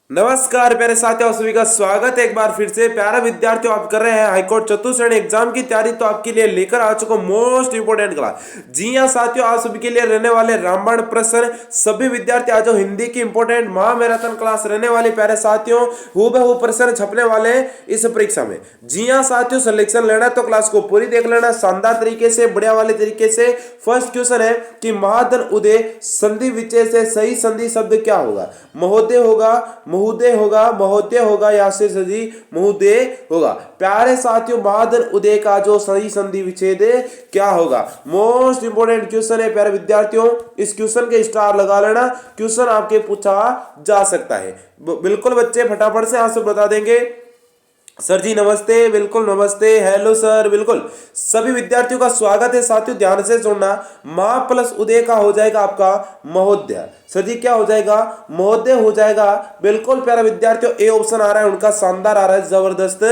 नमस्कार प्यारे साथियों, सभी का स्वागत है एक बार फिर से। प्यारे विद्यार्थियों, आप कर रहे हैं हाईकोर्ट चतुर्थ श्रेणी एग्जाम की तैयारी, तो आपके लिए लेकर आ चुका मोस्ट इंपोर्टेंट क्लास। जी हां साथियों, आप सभी के लिए रहने वाले रामबाण प्रश्न। सभी विद्यार्थी आज हिंदी की इंपोर्टेंट महामैराथन क्लास रहने वाली प्यारे साथियों, हूबहू प्रश्न छपने वाले इस परीक्षा में। जी हां साथियों, सिलेक्शन लेना तो क्लास को पूरी देख लेना शानदार तरीके से, बढ़िया वाले तरीके से। फर्स्ट क्वेश्चन है कि महाधन उदय संधि विचय से सही संधि शब्द क्या होगा? महोदय होगा, महोदय होगा, महोदय होगा या से सदी महोदय होगा। प्यारे साथियों, महाधन उदय का जो सही संधि विच्छेद क्या होगा? मोस्ट इंपोर्टेंट क्वेश्चन है प्यारे विद्यार्थियों, इस क्वेश्चन के स्टार लगा लेना। क्वेश्चन आपके पूछा जा सकता है। बिल्कुल बच्चे फटाफट से आंसर बता देंगे। सर जी नमस्ते, बिल्कुल नमस्ते, हेलो सर, बिल्कुल सभी विद्यार्थियों का स्वागत है। साथियों ध्यान से सुनना, मां प्लस उदय का हो जाएगा आपका महोदय। सर जी क्या हो जाएगा? महोदय हो जाएगा। बिल्कुल प्यारा विद्यार्थियों, ए ऑप्शन आ रहा है उनका, शानदार आ रहा है, जबरदस्त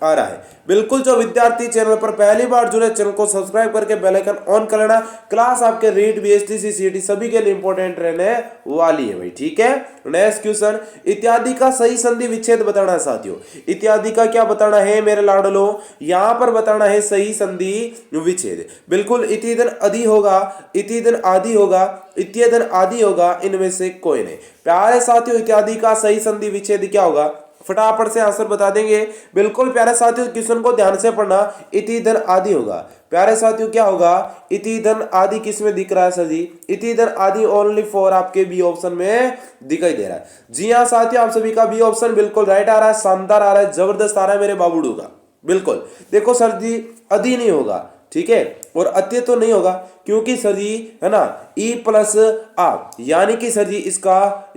आ रहा है। बिल्कुल जो विद्यार्थी चैनल पर पहली बार जुड़े, चैनल को सब्सक्राइब करके बेल आइकन ऑन कर लेना। क्लास आपके रीट बीएसटीसी सीईटी सभी के लिए इंपॉर्टेंट रहने वाली है भाई, ठीक है। नेक्स्ट क्वेश्चन, इत्यादि का सही संधि विच्छेद बताना है साथियों। इत्यादि का क्या बताना है मेरे लाडलो? यहां पर बताना है सही संधि विच्छेद। बिल्कुल इतिदन अधि होगा, इतिदन आदि होगा, इत्यदन आदि होगा, इनमें से कोई नहीं। प्यारे साथियों, इत्यादि का सही संधि विच्छेद क्या होगा? फटाफट से आंसर बता देंगे। बिल्कुल प्यारे साथियों, क्वेश्चन को ध्यान से पढ़ना। इति धन आदि होगा। प्यारे साथियों क्या होगा? इति धन आदि किस में दिख रहा है सर जी? इति धन आदि ओनली फॉर आपके बी ऑप्शन में दिखाई दे रहा है। जी हाँ साथियों, आप सभी का बी ऑप्शन बिल्कुल राइट आ रहा है, शानदार आ रहा है, जबरदस्त आ रहा है मेरे बाबूडू का। बिल्कुल देखो सर जी, अधि नहीं होगा, ठीक है, और अत्य तो नहीं होगा, क्योंकि सर जी है ना, ई प्लस आप, यानी कि सर जी इसका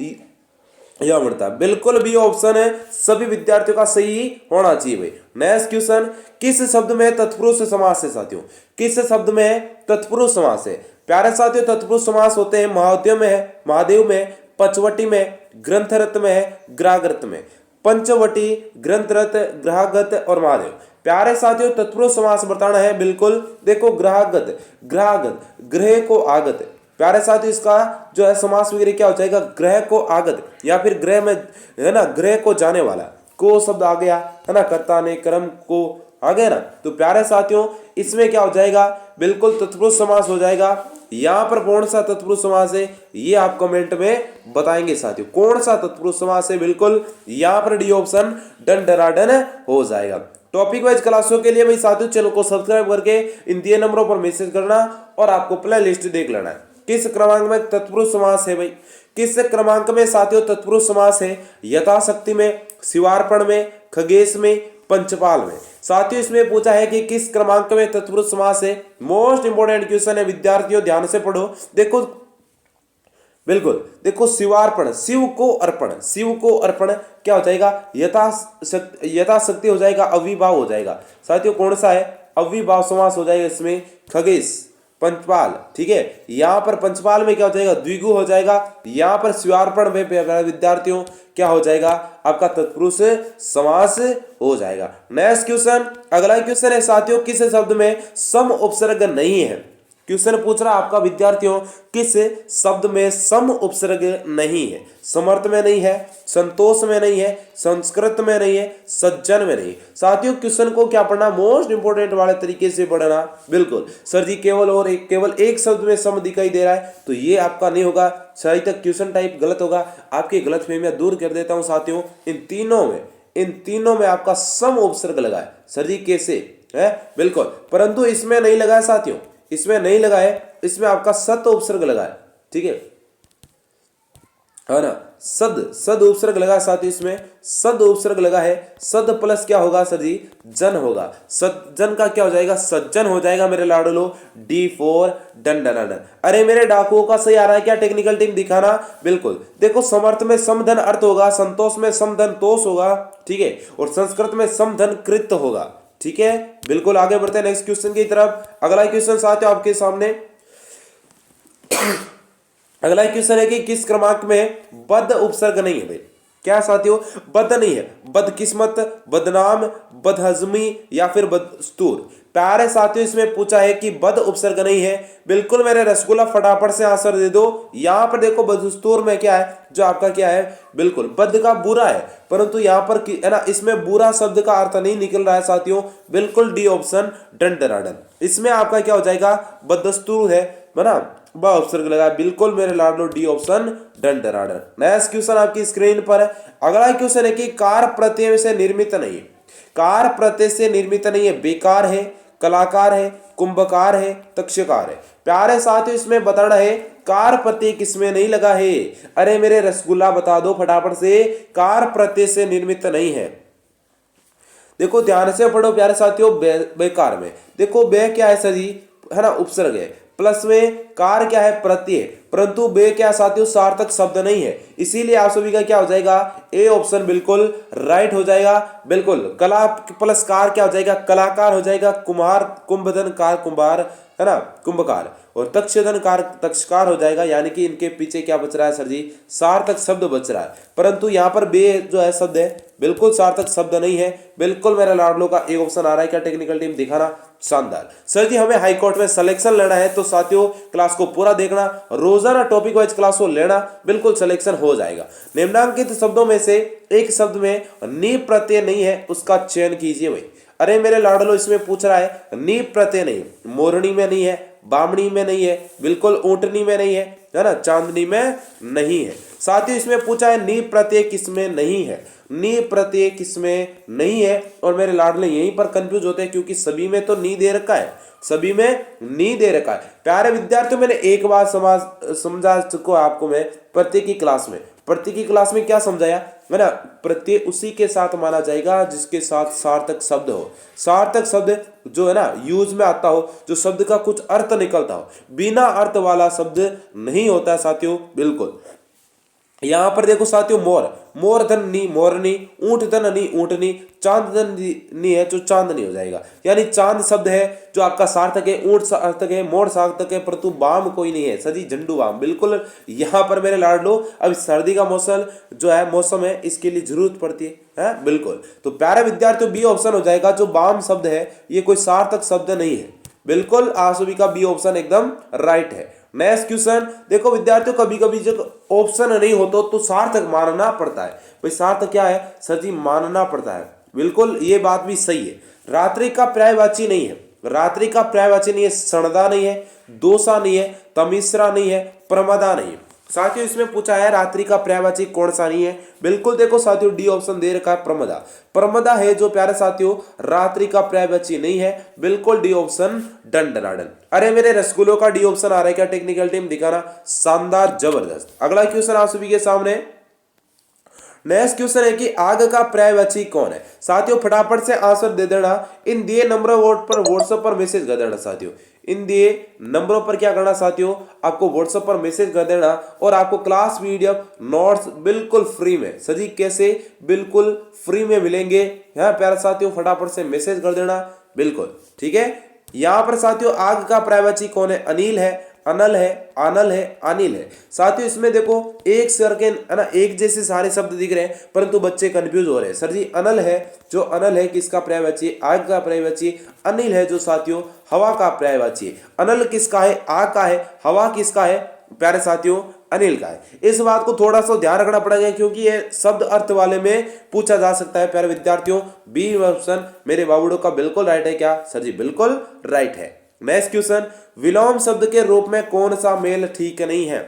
यह बढ़ता है। बिल्कुल भी ऑप्शन है सभी विद्यार्थियों का सही होना चाहिए भाई। नेक्स्ट क्वेश्चन, किस शब्द में तत्पुरुष समास है साथियों? किस शब्द में तत्पुरुष समास है? प्यारे साथियों, तत्पुरुष समास होते हैं महादेव में है, महादेव में, पंचवटी में, ग्रंथरत में है, ग्राहगत में। पंचवटी, ग्रंथरत, ग्राहगत और महादेव। प्यारे साथियों, तत्पुरुष समास बताना है। बिल्कुल देखो, ग्राहगत, ग्राहगत, ग्रह को आगत। प्यारे साथियों, इसका जो है समास वगैरह क्या हो जाएगा? ग्रह को आगत, या फिर ग्रह में है ना, ग्रह को जाने वाला, को शब्द आ गया है ना, कर्ता ने कर्म को आ गया ना। तो प्यारे साथियों, इसमें क्या हो जाएगा? बिल्कुल तत्पुरुष समास हो जाएगा। यहां पर कौन सा तत्पुरुष समास है, ये आप कमेंट में बताएंगे साथियों, कौन सा तत्पुरुष समास है। बिल्कुल यहां पर डी ऑप्शन डन डराडन हो जाएगा। टॉपिक वाइज क्लासों के लिए भाई साथियों, चैनल को सब्सक्राइब करके इन दिए नंबरों पर मैसेज करना और आपको प्ले लिस्ट देख लेना है। किस क्रमांक में तत्पुरुष समास है भाई? किस क्रमांक में साथियों तत्पुरुष समास है? यथाशक्ति में, शिवार्पण में, खगेश में, पंचपाल में। साथियों इसमें पूछा है कि किस क्रमांक में तत्पुरुष समास है। मोस्ट इंपोर्टेंट क्वेश्चन है विद्यार्थियों, ध्यान से पढ़ो। देखो बिल्कुल देखो, शिवार्पण, शिव को अर्पण, शिव को अर्पण क्या हो जाएगा? यथाशक्ति हो जाएगा, अविभाव हो जाएगा। साथियों कौन सा है? अविभाव समास हो जाएगा इसमें। खगेश, पंचपाल, ठीक है, यहां पर पंचपाल में क्या हो जाएगा? द्विगु हो जाएगा। यहां पर शिवार्पण में विद्यार्थियों क्या हो जाएगा? आपका तत्पुरुष समास हो जाएगा। नेक्स्ट क्वेश्चन, अगला क्वेश्चन है साथियों, किस शब्द में सम उपसर्ग नहीं है? क्वेश्चन पूछ रहा आपका विद्यार्थियों, किस शब्द में सम उपसर्ग नहीं है? समर्थ में नहीं है, संतोष में नहीं है, संस्कृत में नहीं है, सज्जन में नहीं। साथियों क्वेश्चन को क्या पढ़ना? मोस्ट इंपोर्टेंट वाले तरीके से पढ़ना। बिल्कुल सर जी केवल एक शब्द में सम दिखाई दे रहा है, तो ये आपका नहीं होगा। सही तक क्वेश्चन टाइप गलत होगा। आपकी गलतफहमियां दूर कर देता हूं साथियों। इन तीनों में आपका सम उपसर्ग लगा है। सर जी कैसे है? बिल्कुल, परंतु इसमें नहीं लगा है साथियों, इसमें नहीं लगा है, इसमें आपका सत उपसर्ग लगा है, ठीक है ना। सद उपसर्ग लगा है साथियों, इसमें सद उपसर्ग लगा है। सद प्लस क्या होगा सर जी? जन होगा। सज्जन का क्या हो जाएगा? सज्जन हो जाएगा मेरे लाडलो। डी फॉर डन डन डन। अरे मेरे डाकुओं का सही आ रहा है क्या? टेक्निकल टीम दिखाना। बिल्कुल देखो, समर्थ में समधन अर्थ होगा, संतोष में समधन तोष होगा, ठीक है, और संस्कृत में समधन कृत होगा, ठीक है। बिल्कुल आगे बढ़ते हैं नेक्स्ट क्वेश्चन की तरफ। अगला क्वेश्चन साथियों आपके सामने अगला क्वेश्चन है कि किस क्रमांक में बद उपसर्ग नहीं है भाई? क्या साथियों? बद नहीं है। बदकिस्मत, बदनाम, बदहजमी या फिर बदस्तूर। प्यारे साथियों इसमें पूछा है कि बद उपसर्ग नहीं है। बिल्कुल मेरे रसगुल्ला फटाफट से आंसर दे दो। यहां पर देखो बदस्तूर में क्या है, जो आपका क्या है, बिल्कुल बद का बुरा है, परंतु यहां पर है ना, इसमें बुरा शब्द का अर्थ नहीं निकल रहा है साथियों। बिल्कुल डी ऑप्शन डंडराडन, इसमें आपका क्या हो जाएगा, बदस्तूर है ना, ब उपसर्ग लगा। बिल्कुल मेरे लाडलो डी ऑप्शन डंडराडन। नेक्स्ट क्वेश्चन आपकी स्क्रीन पर है। अगला क्वेश्चन है कि कार प्रत्यय से निर्मित नहीं है। कार प्रत्यय से निर्मित नहीं है, बेकार है, कलाकार है, कुंभकार है, तक्षकार है। प्यारे साथियों इसमें बताना है कार प्रत्यय किसमें नहीं लगा है। अरे मेरे रसगुल्ला बता दो फटाफट से, कार प्रत्यय से निर्मित नहीं है। देखो ध्यान से पढ़ो प्यारे साथियों, बेकार में देखो बे क्या है सर जी, है ना, उपसर्ग है, प्लस में कार क्या है, प्रत्यय, परंतु बे क्या साथियों, सार्थक शब्द नहीं है। इसीलिए आप सभी का क्या हो जाएगा, ए ऑप्शन बिल्कुल राइट हो जाएगा। बिल्कुल कला प्लस कार क्या हो जाएगा, कलाकार हो जाएगा। कुम्हार कुंभधन कार कुंभार, है ना, कुंभकार, और तक्षधन कार तक्षकार हो जाएगा। यानी कि इनके पीछे क्या बच रहा है सर जी, सार्थक शब्द बच रहा है। परंतु यहाँ पर बे जो है शब्द है, बिल्कुल सार्थक शब्द नहीं है। बिल्कुल मेरा लाडलो का एक ऑप्शन आ रहा है। क्या टेक्निकल टीम दिखाना, शानदार। सर जी हमें हाई कोर्ट में सिलेक्शन लेना है, तो साथियों क्लास को पूरा देखना, रोजाना टॉपिक वाइज क्लास को लेना, बिल्कुल सिलेक्शन हो जाएगा। निम्नांकित शब्दों में से एक शब्द में नी प्रत्यय नहीं है, उसका चयन कीजिए भाई। अरे मेरे लाडलो इसमें पूछ रहा है नी प्रत्यय नहीं, मोरनी में नहीं है, बामणी में नहीं है, बिल्कुल ऊंटनी में नहीं है ना, चांदनी में नहीं है। साथियों इसमें पूछा है नी प्रत्यय किसमें नहीं है, नी प्रत्यय किसमें नहीं है। और मेरे लाडले यहीं पर कंफ्यूज होते हैं, क्योंकि सभी में तो नी दे रखा है, सभी में नी दे रखा है। प्यारे विद्यार्थियों मैंने एक बार समझा चुका आपको मैं प्रत्यय की क्लास में। प्रत्यय की क्लास में क्या समझाया, है ना, प्रत्यय उसी के साथ माना जाएगा जिसके साथ सार्थक शब्द हो। सार्थक शब्द जो है ना यूज में आता हो, जो शब्द का कुछ अर्थ निकलता हो, बिना अर्थ वाला शब्द नहीं होता है साथियों। बिल्कुल यहां पर देखो साथियों, मोर, मोर धन नी मोरनी, ऊंट धन नी ऊंटनी, चांद धन नी है जो चांदनी हो जाएगा। यानी चांद शब्द है जो आपका सार्थक है, ऊंट सार्थक है, मोर सार्थक है, परंतु बाम कोई नहीं है सजी, झंडू बाम। बिल्कुल यहां पर मेरे लाडलो अभी सर्दी का मौसम है, इसके लिए जरूरत पड़ती है, बिल्कुल। तो प्यारे विद्यार्थियों बी ऑप्शन हो जाएगा, जो बाम शब्द है ये कोई सार्थक शब्द नहीं है। बिल्कुल आप सभी का बी ऑप्शन एकदम राइट है। नेक्स्ट क्वेश्चन देखो विद्यार्थियों, कभी कभी जब ऑप्शन नहीं होता तो सार्थक मानना पड़ता है। भाई सार्थक क्या है सर जी, मानना पड़ता है। बिल्कुल ये बात भी सही है। रात्रि का पर्यायवाची नहीं है, रात्रि का पर्यायवाची नहीं है, सणदा नहीं है, दोसा नहीं है, तमिश्रा नहीं है, प्रमदा नहीं है। साथियों इसमें पूछा है रात्रि का पर्यायवाची कौन सा नहीं है। बिल्कुल देखो साथियों डी ऑप्शन दे रखा है, प्रमदा। प्रमदा है जो प्यारे साथियों रात्रि का पर्यायवाची नहीं है। बिल्कुल डी ऑप्शन डंडनाडन। अरे मेरे रसगुल्लों का डी ऑप्शन आ रहा है। क्या टेक्निकल टीम दिखाना, शानदार, जबरदस्त। अगला क्वेश्चन आप सभी के सामने। नेक्स्ट क्वेश्चन है कि आग का पर्यायवाची कौन है। साथियों फटाफट से आंसर दे देना। इन दिए नंबरों पर व्हाट्सएप पर मैसेज कर देना साथियों। इन दिए नंबरों पर क्या करना साथियों, आपको व्हाट्सएप पर मैसेज कर देना, और आपको क्लास पीडीएफ नोट्स बिल्कुल फ्री में, सजी कैसे, बिल्कुल फ्री में मिलेंगे। यहाँ प्यारे साथियों फटाफट से मैसेज कर देना, बिल्कुल ठीक है। यहाँ पर साथियों आग का पर्यायवाची कौन है, अनिल है, अनल है, आनल है, अनिल है। साथियों इसमें देखो एक सर के है ना एक जैसे सारे शब्द दिख रहे हैं, परंतु बच्चे कंफ्यूज हो रहे हैं। सर जी अनल है, जो अनल है किसका पर्यायवाची, आग का पर्यायवाची। अनिल है जो साथियों हवा का पर्यायवाची। अनल किसका है, आग का है। हवा किसका है प्यारे साथियों, अनिल का है। इस बात को थोड़ा सा ध्यान रखना पड़ेगा, क्योंकि ये शब्द अर्थ वाले में पूछा जा सकता है। प्यारे विद्यार्थियों बी ऑप्शन मेरे बाबूडो का बिल्कुल राइट है। क्या सर जी, बिल्कुल राइट है। नेक्स्ट क्वेश्चन, विलोम शब्द के रूप में कौन सा मेल ठीक नहीं है।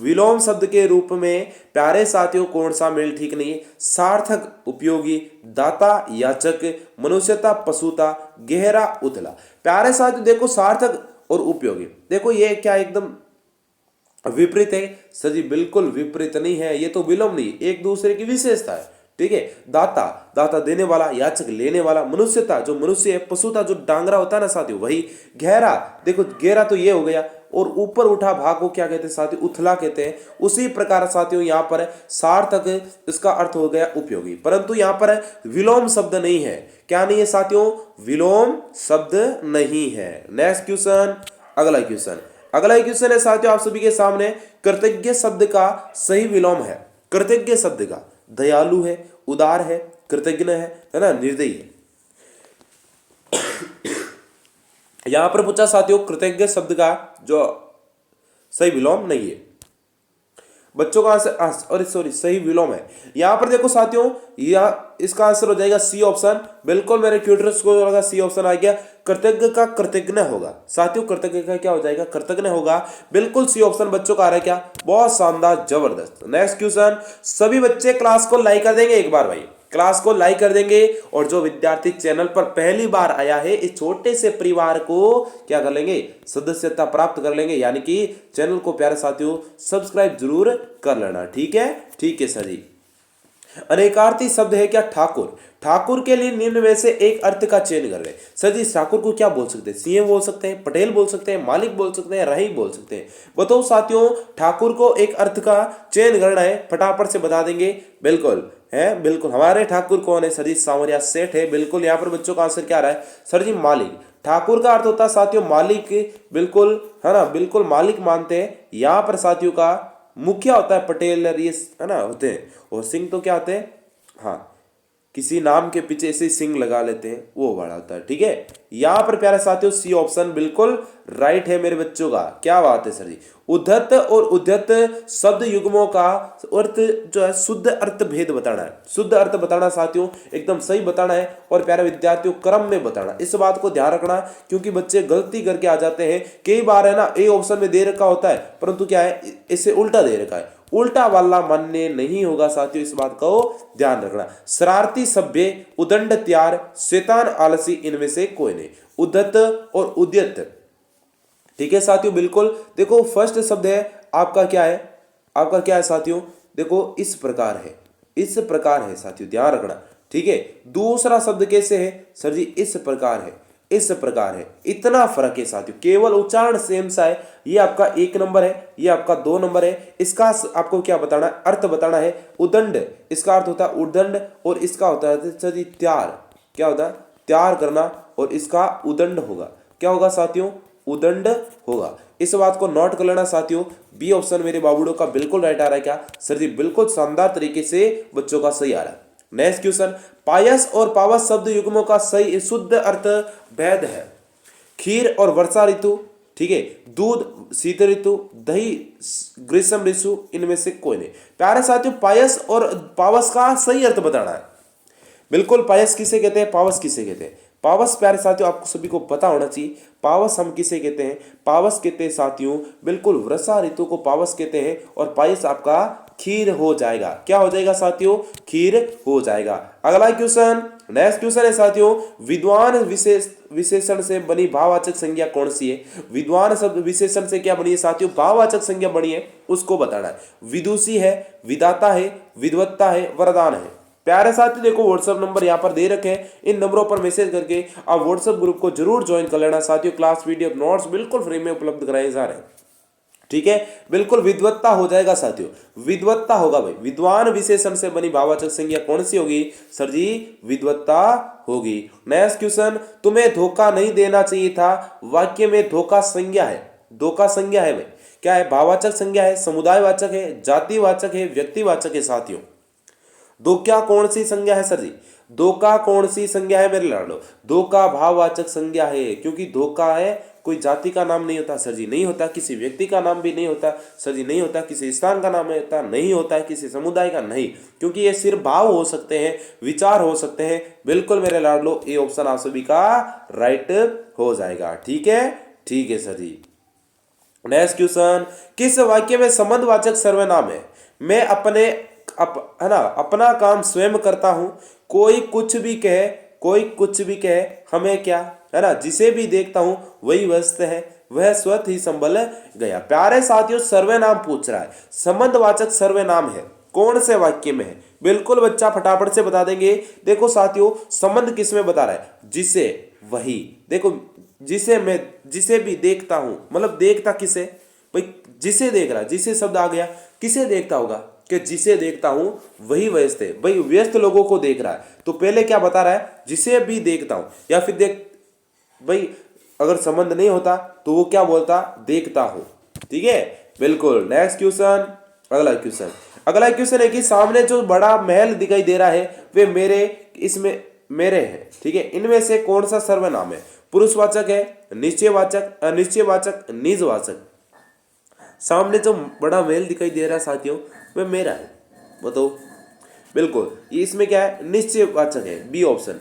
विलोम शब्द के रूप में प्यारे साथियों कौन सा मेल ठीक नहीं है। सार्थक, उपयोगी, दाता, याचक, मनुष्यता, पशुता, गहरा, उथला। प्यारे साथियों देखो सार्थक और उपयोगी, देखो ये क्या एकदम विपरीत है सर जी, बिल्कुल विपरीत नहीं है, ये तो विलोम नहीं, एक दूसरे की विशेषता है। ठीक है, दाता, दाता देने वाला, याचक लेने वाला, मनुष्यता जो मनुष्य है, पशुता जो डांगरा होता है ना साथियों वही, गहरा देखो गहरा तो ये हो गया, और ऊपर उठा भाग को क्या कहते हैं साथियों, उथला कहते हैं। उसी प्रकार साथियों यहाँ पर सार्थक इसका अर्थ हो गया उपयोगी, परंतु यहाँ पर विलोम शब्द नहीं है। क्या नहीं है साथियों, विलोम शब्द नहीं है। नेक्स्ट क्वेश्चन, अगला क्वेश्चन, अगला क्वेश्चन है साथियों आप सभी के सामने, कृतज्ञ शब्द का सही विलोम है। कृतज्ञ शब्द का दयालु है, उदार है, कृतज्ञ है ना, निर्दयी है। यहां पर पूछा साथियों कृतज्ञ शब्द का जो सही विलोम नहीं है, बच्चों का आंसर और सॉरी सही विलोम है। यहां पर देखो साथियों, या इसका आंसर हो जाएगा सी ऑप्शन। बिल्कुल मेरे ट्यूटर्स को लगा सी ऑप्शन आ गया। कृतज्ञ का कृतज्ञ होगा साथियों, कृतज्ञ का क्या हो जाएगा, कृतज्ञ होगा। बिल्कुल सी ऑप्शन बच्चों का आ रहा है क्या, बहुत शानदार, जबरदस्त। नेक्स्ट क्वेश्चन, सभी बच्चे क्लास को लाइक कर देंगे एक बार भाई, क्लास को लाइक कर देंगे। और जो विद्यार्थी चैनल पर पहली बार आया है, इस छोटे से परिवार को क्या कर लेंगे, सदस्यता प्राप्त कर लेंगे, यानी कि चैनल को प्यारे साथियों सब्सक्राइब जरूर कर लेना। ठीक है सर जी। अनेकार्थी शब्द है क्या, ठाकुर। ठाकुर के लिए निम्न में से एक अर्थ का चयन कर रहे हैं। सर जी ठाकुर को क्या बोल सकते हैं, सीएम बोल सकते हैं, पटेल बोल सकते हैं, मालिक बोल सकते हैं, रही बोल सकते हैं। बताओ साथियों, ठाकुर को एक अर्थ का चयन करना है, फटाफट से बता देंगे। बिल्कुल है, बिल्कुल हमारे ठाकुर कौन है, सर जी सांवरिया सेठ है। बिल्कुल यहाँ पर बच्चों का आंसर क्या आ रहा है, सर जी मालिक। ठाकुर का अर्थ होता है साथियों मालिक, बिल्कुल है ना, बिल्कुल मालिक मानते हैं। यहाँ पर साथियों का मुखिया होता है पटेल, ये है ना होते हैं। और सिंह तो क्या होते हैं, हाँ किसी नाम के पीछे ऐसे सिंह लगा लेते हैं, वो बड़ा होता है। ठीक है, यहां पर प्यारे साथियों सी ऑप्शन बिल्कुल राइट है मेरे बच्चों का। क्या बात है सर जी। उद्धत और उद्धत शब्द युग्मों का अर्थ जो है, शुद्ध अर्थ भेद बताना है, शुद्ध अर्थ बताना साथियों, एकदम सही बताना है। और प्यारे विद्यार्थियों क्रम में बताना, इस बात को ध्यान रखना, क्योंकि बच्चे गलती करके आ जाते हैं। कई बार है ना ए ऑप्शन में दे रखा होता है, परंतु क्या है इसे उल्टा दे रखा है, उल्टा वाला मान्य नहीं होगा साथियों, इस बात को ध्यान रखना। शरारती, सभ्य, उदंड, त्यार, शैतान, आलसी, इनमें से कोई नहीं। उद्धत और उद्यत। ठीक है साथियों, बिल्कुल देखो फर्स्ट शब्द है आपका क्या है, आपका क्या है साथियों, देखो इस प्रकार है, इस प्रकार है साथियों, ध्यान रखना। ठीक है, दूसरा शब्द कैसे है, सर जी इस प्रकार है, इस प्रकार है। इतना फर्क है साथियों, केवल उच्चारण सेम सा है। ये आपका 1 नंबर है, ये आपका 2 नंबर है। इसका आपको क्या बताना है, अर्थ बताना है। उदंड, इसका अर्थ होता है उदंड, और इसका होता है सर जी त्यार। क्या होता है, त्यार करना, और इसका उदंड होगा। क्या होगा साथियों, उदंड होगा। इस बात को नोट कर लेना साथियों। बी ऑप्शन मेरे बाबूडो का बिल्कुल राइट आ रहा है क्या, सर जी बिल्कुल शानदार तरीके से बच्चों का सही आ रहा है। नेक्स्ट क्वेश्चन, पायस और पावस शब्द युग्मों का सही शुद्ध अर्थ भेद है। खीर और वर्षा ऋतु, ठीक है, दूध शीत ऋतु, दही ग्रीष्म ऋतु, इनमें से कोई नहीं। प्यारे साथियों, पायस और पावस का सही अर्थ बताना है। बिल्कुल, पायस किसे कहते हैं, पावस किसे कहते हैं। पावस प्यारे साथियों आपको सभी को पता होना चाहिए, पावस हम किसे कहते हैं, पावस कहते हैं साथियों बिल्कुल वर्षा ऋतु को पावस कहते हैं। और पायस आपका खीर हो जाएगा। क्या हो जाएगा साथियों, खीर हो जाएगा। अगला क्वेश्चन, नेक्स्ट क्वेश्चन है साथियों, विद्वान विशेषण से बनी भाववाचक संज्ञा कौन सी है। विद्वान शब्द विशेषण से क्या बनी है साथियों, भाववाचक संज्ञा बनी है, उसको बताना है। विदुषी है, विदाता है, विद्वत्ता है, वरदान है। प्यारे साथी देखो व्हाट्सएप नंबर यहाँ पर दे रखे हैं, इन नंबरों पर मैसेज करके आप व्हाट्सएप ग्रुप को जरूर ज्वाइन कर लेना साथियों। क्लास पीडीएफ नोट्स बिल्कुल फ्री में उपलब्ध कराए जा रहे हैं। ठीक है, बिल्कुल विद्वत्ता हो जाएगा साथियों, विद्वत्ता होगा भाई। विद्वान विशेषण से बनी भाववाचक संज्ञा कौन सी होगी, सर जी विद्वत्ता होगी। नेक्स्ट क्वेश्चन, तुम्हें धोखा नहीं देना चाहिए था, वाक्य में धोखा संज्ञा है, धोखा संज्ञा है भाई, क्या है, भाववाचक संज्ञा है, समुदायवाचक है, जातिवाचक है, व्यक्तिवाचक है साथियों। धोखा कौन सी संज्ञा है सर जी, धोखा कौन सी संज्ञा है मेरे लाडो, धोखा भाववाचक संज्ञा है, क्योंकि धोखा है कोई जाति का नाम नहीं होता सर जी, नहीं होता, किसी व्यक्ति का नाम भी नहीं होता सर जी, नहीं होता, किसी स्थान का नाम होता नहीं होता है, किसी समुदाय का नहीं, क्योंकि ये सिर्फ भाव हो सकते हैं, विचार हो सकते हैं। बिल्कुल मेरे लाडलो, ए ऑप्शन आप सभी का राइट हो जाएगा। ठीक है सर जी। नेक्स्ट क्वेश्चन, किस वाक्य में संबंधवाचक सर्वनाम है। मैं अपने है ना अपना काम स्वयं करता हूं, कोई कुछ भी कहे, कोई कुछ भी कहे, हमें क्या, है ना, जिसे भी देखता हूं वही वस्तु है, वह स्वतः ही संभल गया। प्यारे साथियों, सर्वनाम पूछ रहा है, संबंधवाचक सर्वनाम है, कौन से वाक्य में है। बिल्कुल बच्चा फटाफट से बता देंगे। देखो साथियों, संबंध किस में बता रहा है, जिसे, वही, देखो जिसे मैं, जिसे भी देखता हूं, मतलब देखता किसे भाई, जिसे देख रहा है, जिसे शब्द आ गया, किसे देखता होगा, कि जिसे देखता हूं वही व्यस्त है भाई, व्यस्त लोगों को देख रहा है, तो पहले क्या बता रहा है, जिसे भी देखता हूं, या फिर देख भाई, अगर संबंध नहीं होता तो वो क्या बोलता, देखता हूं। ठीक है, बिल्कुल। नेक्स्ट क्वेश्चन, अगला क्वेश्चन है कि सामने जो बड़ा महल दिखाई दे रहा है वे मेरे, इसमें मेरे हैं, ठीक है, इनमें से कौन सा सर्वनाम है। पुरुषवाचक है, निश्चयवाचक, अनिश्चयवाचक, निजवाचक। सामने जो बड़ा मेल दिखाई दे रहा है साथियों वह मेरा है, बताओ। बिल्कुल ये इसमें क्या है, निश्चयवाचक है, बी ऑप्शन।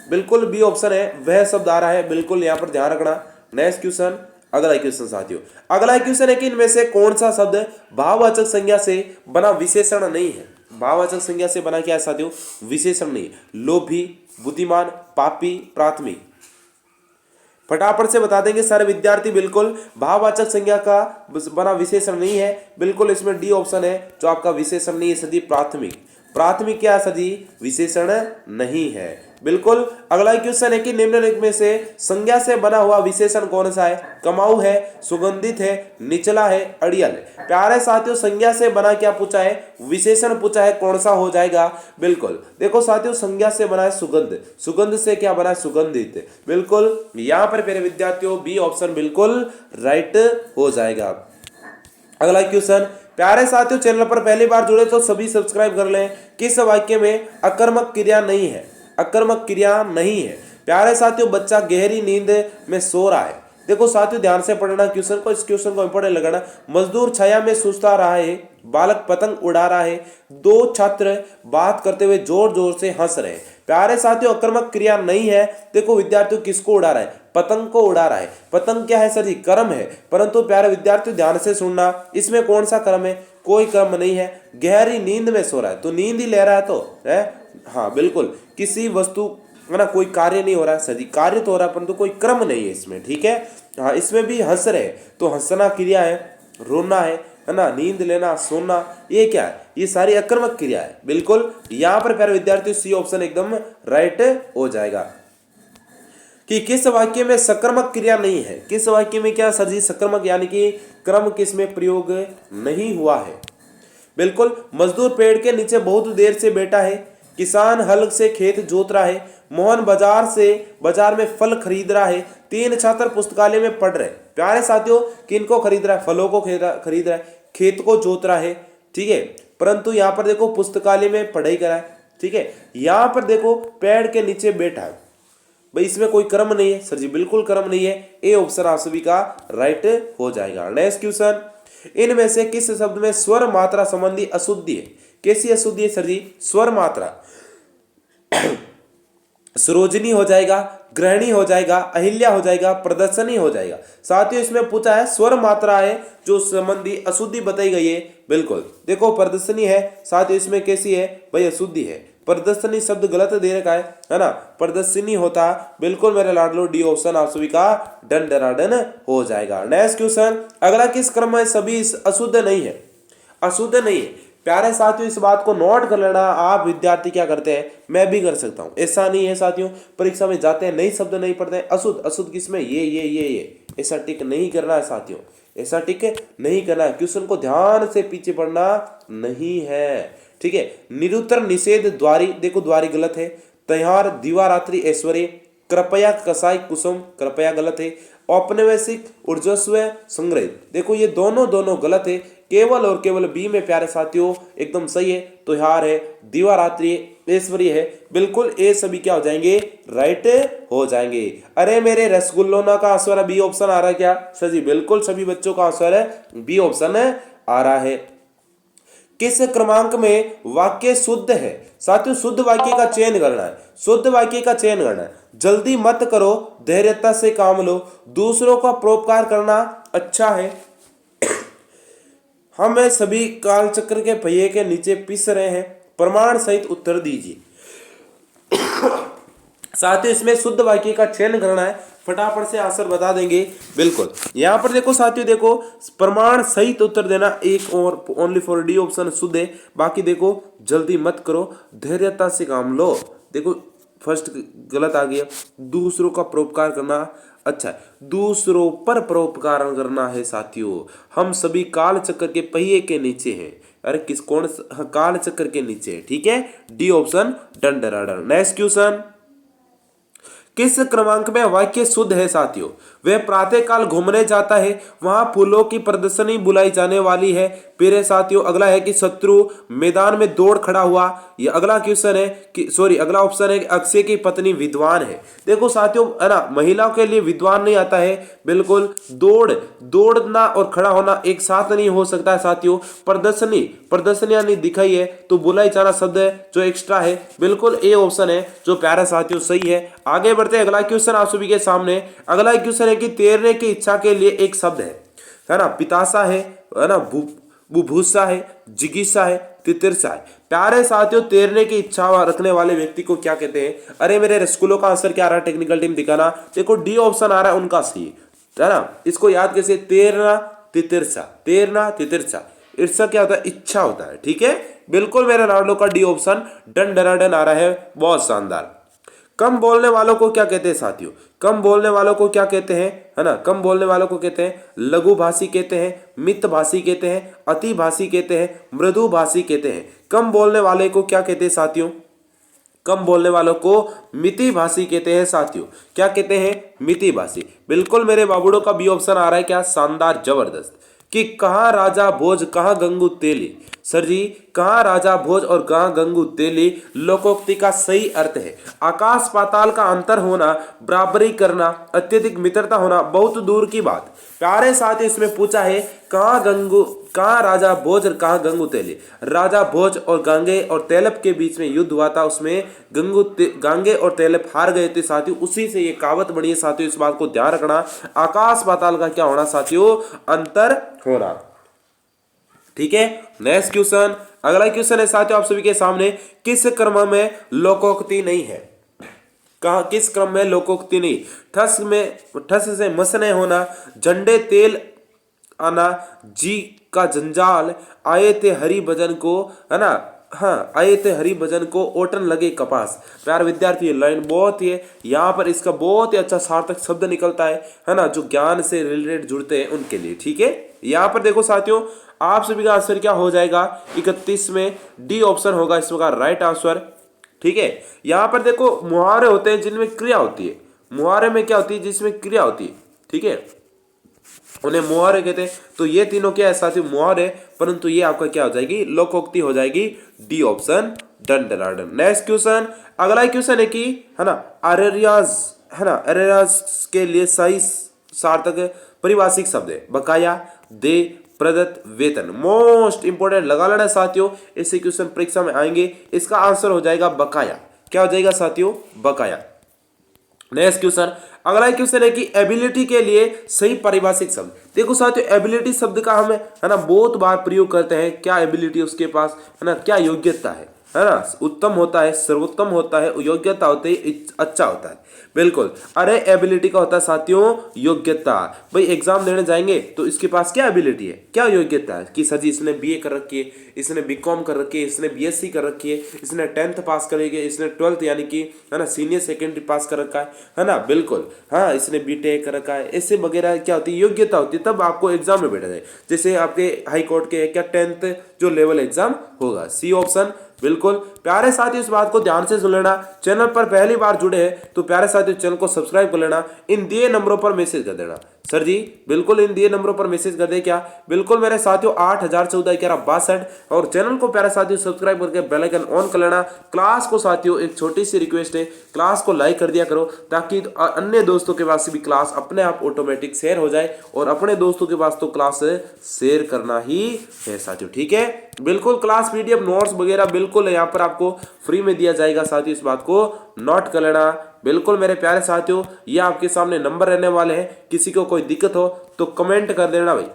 बिल्कुल बी ऑप्शन है, वह शब्द आ रहा है, बिल्कुल यहाँ पर ध्यान रखना। नेक्स्ट क्वेश्चन, अगला क्वेश्चन साथियों, अगला क्वेश्चन है कि इनमें से कौन सा शब्द भाववाचक संज्ञा से बना विशेषण नहीं है। भाववाचक संज्ञा से बना क्या है साथियों, विशेषण नहीं। लोभी, बुद्धिमान, पापी, प्राथमिक। फटाफट से बता देंगे सारे विद्यार्थी। बिल्कुल भाववाचक संज्ञा का बना विशेषण नहीं है, बिल्कुल इसमें डी ऑप्शन है जो आपका विशेषण नहीं है सर जी, प्राथमिक। प्राथमिक क्या सर जी, विशेषण नहीं है। बिल्कुल अगला क्वेश्चन है कि निम्नलिखित में से संज्ञा से बना हुआ विशेषण कौन सा है। कमाऊ है, सुगंधित है, निचला है, अड़ियल है। प्यारे साथियों संज्ञा से बना क्या पूछा है, विशेषण पूछा है, कौन सा हो जाएगा। बिल्कुल देखो साथियों संज्ञा से बना है सुगंध, सुगंध से क्या बना है, सुगंधित। बिल्कुल यहाँ पर मेरे विद्यार्थियों बी ऑप्शन बिल्कुल राइट हो जाएगा। अगला क्वेश्चन, प्यारे साथियों चैनल पर पहली बार जुड़े तो सभी सब्सक्राइब कर लें। किस वाक्य में अकर्मक क्रिया नहीं है, अकर्मक क्रिया नहीं है। प्यारे साथियों बच्चा गहरी नींद में सो रहा है। देखो साथियों ध्यान से पढ़ना क्वेश्चन को, इस क्वेश्चन को इंपॉर्टेंट लगाना। मजदूर छाया में सुस्ता रहा है, बालक पतंग उड़ा रहा है, दो छात्र बात करते हुए जोर जोर से हंस रहे हैं। प्यारे साथियों अकर्मक क्रिया नहीं है। देखो विद्यार्थियों किसको उड़ा रहा है, पतंग को उड़ा रहा है। पतंग क्या है सर जी, कर्म है। परंतु प्यारे विद्यार्थियों ध्यान से सुनना, इसमें कौन सा कर्म है, कोई कर्म नहीं है। गहरी नींद में सो रहा है तो नींद ही ले रहा है तो है। हाँ बिल्कुल किसी वस्तु है ना, कोई कार्य नहीं हो रहा है सर जी, कार्य तो हो रहा है परंतु कोई क्रम नहीं है इसमें, ठीक है। हाँ इसमें भी हंस रहे तो हंसना क्रिया है, रोना है ना, नींद लेना, सोना, ये क्या है, ये सारी अकर्मक क्रिया है। बिल्कुल यहाँ पर प्यारे विद्यार्थियों सी ऑप्शन एकदम राइट हो जाएगा। कि किस वाक्य में सकर्मक क्रिया नहीं है। किस वाक्य में क्या सर जी, सकर्मक यानी कि क्रम किसमें प्रयोग नहीं हुआ है। बिल्कुल मजदूर पेड़ के नीचे बहुत देर से बैठा है, किसान हल से खेत जोत रहा है, मोहन बाजार में फल खरीद रहा है, तीन छात्र पुस्तकालय में पढ़ रहे। प्यारे साथियों किनको खरीद रहा है, फलों को खरीद रहा है, खेत को जोत रहा है, ठीक है। परंतु यहाँ पर देखो पुस्तकालय में पढ़ाई करा है, ठीक है। यहाँ पर देखो पेड़ के नीचे बैठा है, भाई इसमें कोई कर्म नहीं है सर जी, बिल्कुल कर्म नहीं है। ए ऑप्शन आप सभी का राइट हो जाएगा। नेक्स्ट क्वेश्चन, इनमें से किस शब्द में स्वर मात्रा संबंधी अशुद्धि है। कैसी अशुद्धि है सर जी, स्वर मात्रा। सरोजनी हो जाएगा, ग्रहणी हो जाएगा, अहिल्या हो जाएगा, प्रदर्शनी हो जाएगा। साथियों इसमें पूछा है स्वर मात्रा है जो संबंधी अशुद्धि बताई गई है। बिल्कुल देखो प्रदर्शनी है साथियों, इसमें कैसी है भाई, अशुद्धि है। प्रदर्शनी शब्द गलत दे रखा है ना, प्रदर्शनी होता। बिल्कुल मेरे लाडलो डी ऑप्शन आप सभी का डन डराडन हो जाएगा। नेक्स्ट क्वेश्चन, अगला किस क्रम में सभी अशुद्ध नहीं है, अशुद्ध नहीं है। प्यारे साथियों इस बात को नोट कर लेना। आप विद्यार्थी क्या करते हैं, मैं भी कर सकता हूं, ऐसा नहीं है साथियों। परीक्षा में जाते हैं नई शब्द नहीं पढ़ते हैं, अशुद्ध अशुद्ध किसमें, ये ऐसा टिक नहीं करना है साथियों, ऐसा टिक नहीं करना है। क्वेश्चन को ध्यान से पीछे पढ़ना नहीं है, ठीक है। निरुत्तर निषेध द्वारी, देखो द्वारी गलत है। त्योहार दिवारात्रि ऐश्वर्य, कृपया कसाई कुसुम, कृपया गलत है। औपनिवेशिक ऊर्जस्व संग्रहित, देखो ये दोनों गलत है। केवल और केवल बी में प्यारे साथियों एकदम सही है। त्योहार है, दिवारात्रि ऐश्वर्य है, बिल्कुल ए सभी क्या हो जाएंगे, राइट हो जाएंगे। अरे मेरे रसगुल्लोना का आंसर बी ऑप्शन आ रहा है क्या सर जी, बिल्कुल सभी बच्चों का आंसर है बी ऑप्शन आ रहा है। किस क्रमांक में वाक्य शुद्ध है। साथियों शुद्ध वाक्य का चयन करना है, शुद्ध वाक्य का चयन करना है। जल्दी मत करो, धैर्यता से काम लो, दूसरों का परोपकार करना अच्छा है, हम सभी कालचक्र के पहिए के नीचे पिस रहे हैं, प्रमाण सहित उत्तर दीजिए। साथियों इसमें शुद्ध वाक्य का चयन करना है, फटाफट से आंसर बता देंगे। बिल्कुल यहाँ पर देखो साथियों, देखो प्रमाण सहित उत्तर देना, एक और ओनली फॉर डी ऑप्शन शुद्ध है। बाकी देखो जल्दी मत करो, धैर्यता से काम लो, देखो फर्स्ट गलत आ गया। दूसरों का परोपकार करना अच्छा है, दूसरों पर परोपकार करना है। साथियों हम सभी काल चक्र के पहिए के नीचे हैं। अरे किस कौन काल चक्र के नीचे, ठीक है, डी ऑप्शन डन डराडर। नेक्स्ट क्वेश्चन, किस क्रमांक में वाक्य शुद्ध है साथियों। वह प्रातः काल घूमने जाता है, वहां फूलों की प्रदर्शनी बुलाई जाने वाली है, फिर है साथियों अगला है कि शत्रु मैदान में दौड़ खड़ा हुआ। ये अगला क्वेश्चन है कि अगला ऑप्शन है कि अक्षय की पत्नी विद्वान है। देखो साथियों है ना, महिलाओं के लिए विद्वान नहीं आता है, बिल्कुल दौड़ना और खड़ा होना एक साथ नहीं हो सकता है साथियों। प्रदर्शनी यानी दिखाई है, तो बुलाई जाना शब्द है जो एक्स्ट्रा है, बिल्कुल ए ऑप्शन है जो प्यारा साथियों सही है। आगे बढ़ते हैं, अगला क्वेश्चन आप सभी के सामने। अगला क्वेश्चन है कि तैरने की इच्छा के लिए एक शब्द है ना, पितासा है ना, बुभुसा है, जिज्ञासा है, तितिर्सा है। प्यारे साथियों तैरने की इच्छा रखने वाले व्यक्ति को क्या कहते हैं? अरे मेरे स्कूलों का आंसर क्या आ रहा है, टेक्निकल टीम दिखाना। देखो डी ऑप्शन आ रहा है उनका सी, है ना, इसको याद कैसे, तैरना तितिर्सा, तैरना तितिर्सा। ईर्षा क्या होता है? इच्छा होता है, ठीक है, बिल्कुल मेरे लाडलो का डी ऑप्शन डन डनाडन आ रहा है, बहुत शानदार। कम बोलने वालों को क्या कहते हैं साथियों? कम बोलने वालों को क्या कहते हैं, है ना, कम बोलने वालों को कहते हैं लघु भाषी कहते हैं, मित भाषी कहते हैं, अति भाषी कहते हैं, मृदु भाषी कहते हैं। कम बोलने वाले को क्या कहते हैं साथियों? कम बोलने वालों को मिति भाषी कहते हैं साथियों। क्या कहते हैं? मिति भाषी। बिल्कुल मेरे बाबूड़ों का बी ऑप्शन आ रहा है, क्या शानदार जबरदस्त। कि कहाँ राजा भोज कहाँ गंगू तेली, सर जी कहाँ राजा भोज और कहाँ गंगू तेली लोकोक्ति का सही अर्थ है आकाश पाताल का अंतर होना, बराबरी करना, अत्यधिक मित्रता होना, बहुत दूर की बात। प्यारे साथ इसमें पूछा है कहाँ राजा भोज और कहाँ गंगू तेली। राजा भोज और गांगे और तेलप के बीच में युद्ध हुआ था, उसमें गांगे और तेलप हार गए थे साथियों, उसी से ये कहावत बनी है साथियों, इस बात को ध्यान रखना। आकाश पाताल का क्या होना साथियों? अंतर होना, ठीक है। नेक्स्ट क्वेश्चन, अगला क्वेश्चन है साथियों आप सभी के सामने, किस क्रम में लोकोक्ति नहीं है? कहा किस क्रम में लोकोक्ति नहीं? ठस से मसने होना, झंडे तेल आना, जी का जंजाल, आए थे हरि भजन को, है ना, हाँ आए थे हरि भजन को, ओटन लगे कपास। प्यार विद्यार्थी लाइन बहुत ही है, यहाँ पर इसका बहुत ही अच्छा सार्थक शब्द निकलता है ना, जो ज्ञान से रिलेटेड जुड़ते हैं उनके लिए, ठीक है। यहाँ पर देखो साथियों आप सभी का आंसर क्या हो जाएगा? 31 में डी ऑप्शन होगा इसका राइट आंसर, ठीक है। यहाँ पर देखो मुहावरे होते हैं जिनमें क्रिया होती है, मुहावरे में क्या होती है? जिसमें क्रिया होती है, ठीक है, उन्हें मुहावरे कहते हैं। तो ये तीनों क्या है साथियों? मुहावरे, परंतु ये आपका क्या हो जाएगी? लोकोक्ति हो जाएगी, डी ऑप्शन डन डनाडन। नेक्स्ट क्वेश्चन, अगला क्वेश्चन है कि, है ना, अरेरियाज, है ना, अरेरियाज के लिए सही सार्थक परिभाषिक शब्द है बकाया, दे, प्रदत्त, वेतन। मोस्ट इंपोर्टेंट लगा लेना साथियों, ऐसे क्वेश्चन परीक्षा में आएंगे। इसका आंसर हो जाएगा बकाया। क्या हो जाएगा साथियों? बकाया। नेक्स्ट क्वेश्चन, अगला क्वेश्चन है कि एबिलिटी के लिए सही पारिभाषिक शब्द। देखो साथियों एबिलिटी शब्द का हम, है ना, बहुत बार प्रयोग करते हैं। क्या एबिलिटी उसके पास, है ना, क्या योग्यता है ना, उत्तम होता है, सर्वोत्तम होता है, योग्यता होती है, अच्छा होता है, बिल्कुल। अरे एबिलिटी का होता है साथियों योग्यता। भाई एग्जाम देने जाएंगे तो इसके पास क्या एबिलिटी है, क्या योग्यता है कि सर जी इसने बीए कर रखी है, इसने बीकॉम कर रखी है, इसने बीएससी कर रखी है, इसने 10th पास करेगी, इसने 12th यानी कि, है ना, सीनियर सेकेंडरी पास कर रखा है ना, बिल्कुल, हाँ, इसने बीटेक कर रखा है, ऐसे वगैरह क्या होती है? योग्यता होती है, तब आपको एग्जाम में बैठा जाए। जैसे आपके हाई कोर्ट के क्या 10th जो लेवल एग्जाम होगा, सी ऑप्शन, बिल्कुल। प्यारे साथी इस बात को ध्यान से सुन लेना। चैनल पर पहली बार जुड़े हैं तो प्यारे साथी चैनल को सब्सक्राइब कर लेना। इन दिए नंबरों पर मैसेज कर देना। सर जी बिल्कुल इन दिए नंबरों पर मैसेज कर दे क्या? बिल्कुल मेरे साथियों 80141162 और चैनल को प्यारे साथियों सब्सक्राइब करके बेल आइकन ऑन कर लेना। क्लास को साथियों एक छोटी सी रिक्वेस्ट है, क्लास को लाइक कर दिया करो ताकि अन्य दोस्तों के पास भी क्लास अपने आप ऑटोमेटिक शेयर हो जाए, और अपने दोस्तों के पास तो क्लास शेयर करना ही है साथियों, ठीक है। बिल्कुल क्लास पीडीएफ नोट्स वगैरह बिल्कुल यहाँ पर आपको फ्री में दिया जाएगा साथियों, इस बात को नोट कर लेना। बिल्कुल मेरे प्यारे साथियों ये आपके सामने नंबर रहने वाले हैं, किसी को कोई दिक्कत हो तो कमेंट कर देना भाई,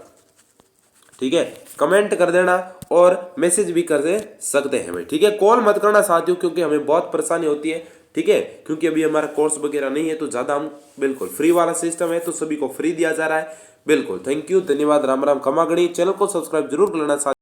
ठीक है, कमेंट कर देना और मैसेज भी कर दे सकते हैं भाई, ठीक है। कॉल मत करना साथियों क्योंकि हमें बहुत परेशानी होती है, ठीक है, क्योंकि अभी हमारा कोर्स वगैरह नहीं है तो ज़्यादा हम बिल्कुल फ्री वाला सिस्टम है तो सभी को फ्री दिया जा रहा है। बिल्कुल थैंक यू, धन्यवाद, राम राम, खमा गणी। चैनल को सब्सक्राइब जरूर कर लेना।